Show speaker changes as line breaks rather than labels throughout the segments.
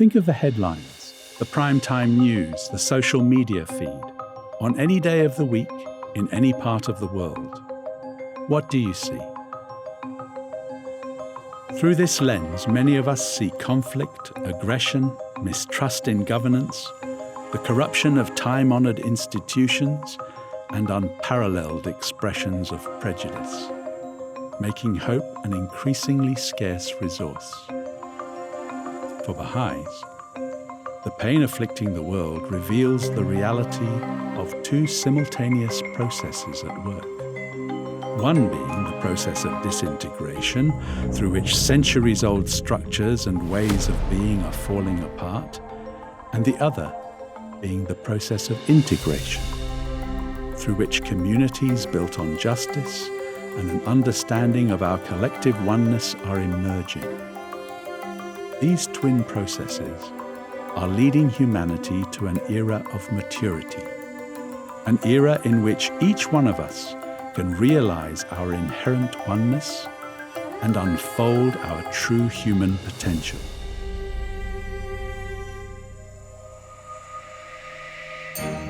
Think of the headlines, the primetime news, the social media feed, on any day of the week, in any part of the world. What do you see? Through this lens, many of us see conflict, aggression, mistrust in governance, the corruption of time-honored institutions, and unparalleled expressions of prejudice, making hope an increasingly scarce resource. For Baha'is, the pain afflicting the world reveals the reality of two simultaneous processes at work. One being the process of disintegration, through which centuries-old structures and ways of being are falling apart, and the other being the process of integration, through which communities built on justice and an understanding of our collective oneness are emerging. These twin processes are leading humanity to an era of maturity, an era in which each one of us can realize our inherent oneness and unfold our true human potential.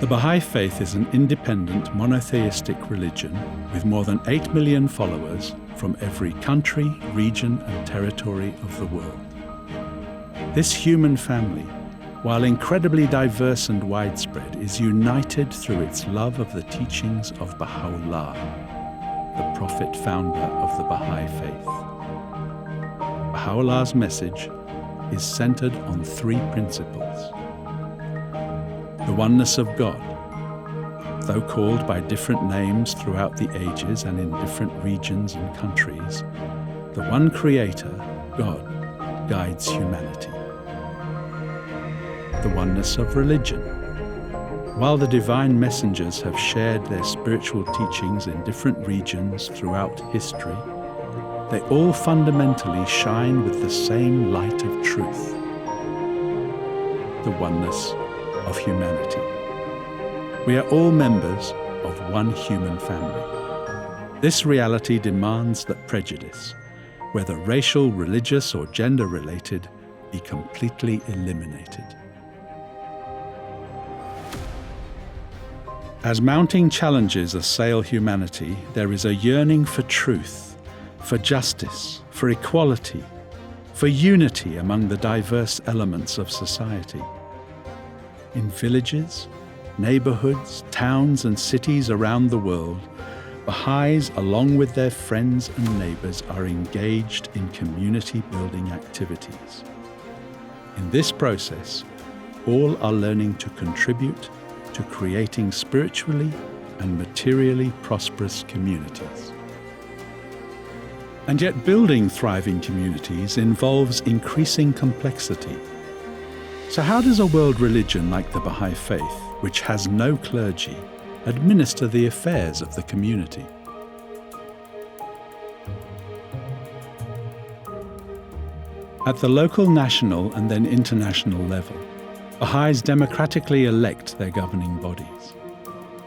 The Baha'i Faith is an independent monotheistic religion with more than 8 million followers from every country, region, and territory of the world. This human family, while incredibly diverse and widespread, is united through its love of the teachings of Baha'u'llah, the prophet founder of the Baha'i Faith. Baha'u'llah's message is centered on three principles. The oneness of God, though called by different names throughout the ages and in different regions and countries, the one Creator, God, guides humanity. The oneness of religion. While the divine messengers have shared their spiritual teachings in different regions throughout history, they all fundamentally shine with the same light of truth. The oneness of humanity. We are all members of one human family. This reality demands that prejudice, whether racial, religious, or gender-related, be completely eliminated. As mounting challenges assail humanity, there is a yearning for truth, for justice, for equality, for unity among the diverse elements of society. In villages, neighborhoods, towns, and cities around the world, Baha'is, along with their friends and neighbors, are engaged in community-building activities. In this process, all are learning to contribute to creating spiritually and materially prosperous communities. And yet building thriving communities involves increasing complexity. So how does a world religion like the Baha'i Faith, which has no clergy, administer the affairs of the community? At the local, national, and then international level, Baha'is democratically elect their governing bodies.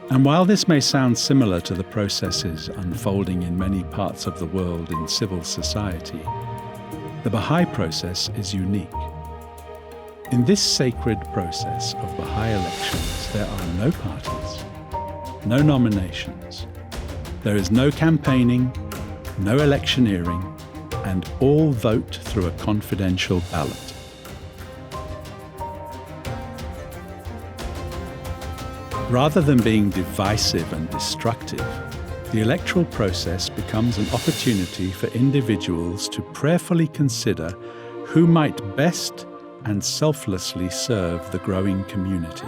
And while this may sound similar to the processes unfolding in many parts of the world in civil society, the Baha'i process is unique. In this sacred process of Baha'i elections, there are no parties, no nominations, there is no campaigning, no electioneering, and all vote through a confidential ballot. Rather than being divisive and destructive, the electoral process becomes an opportunity for individuals to prayerfully consider who might best and selflessly serve the growing community.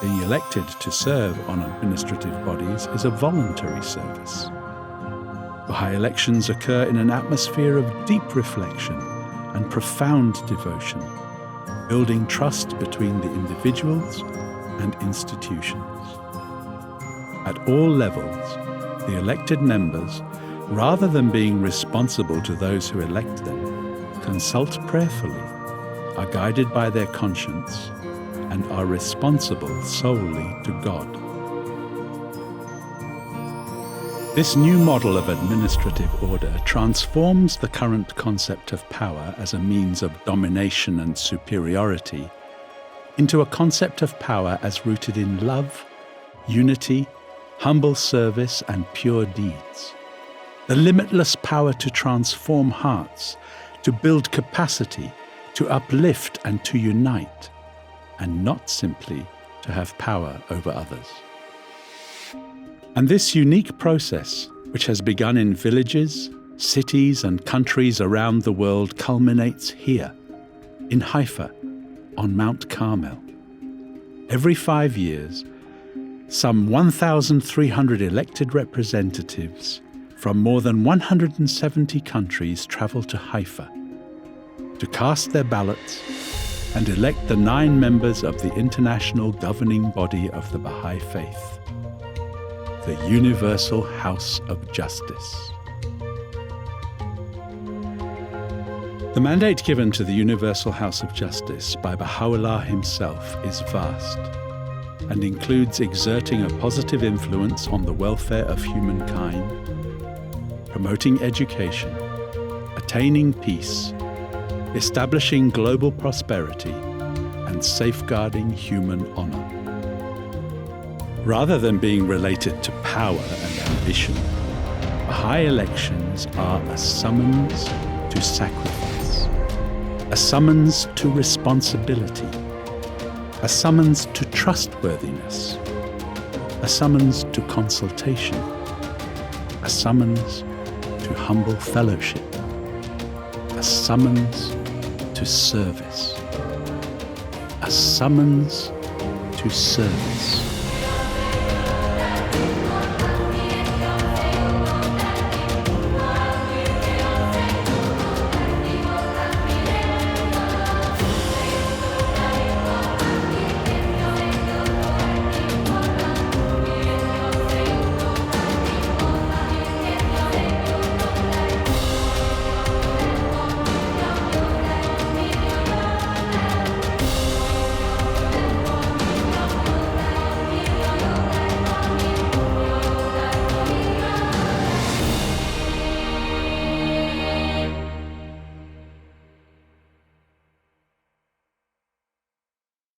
Being elected to serve on administrative bodies is a voluntary service. Baha'i elections occur in an atmosphere of deep reflection and profound devotion, building trust between the individuals and institutions. At all levels, the elected members, rather than being responsible to those who elect them, consult prayerfully, are guided by their conscience, and are responsible solely to God. This new model of administrative order transforms the current concept of power as a means of domination and superiority into a concept of power as rooted in love, unity, humble service, and pure deeds. The limitless power to transform hearts, to build capacity, to uplift and to unite, and not simply to have power over others. And this unique process, which has begun in villages, cities, and countries around the world, culminates here, in Haifa, on Mount Carmel. Every 5 years, some 1,300 elected representatives from more than 170 countries travel to Haifa to cast their ballots and elect the 9 members of the international governing body of the Baha'i faith, the Universal House of Justice. The mandate given to the Universal House of Justice by Baha'u'llah himself is vast and includes exerting a positive influence on the welfare of humankind, promoting education, attaining peace, establishing global prosperity, and safeguarding human honor. Rather than being related to power and ambition, Baha'i elections are a summons to sacrifice, a summons to responsibility, a summons to trustworthiness, a summons to consultation, a summons to humble fellowship, a summons to service, a summons to service.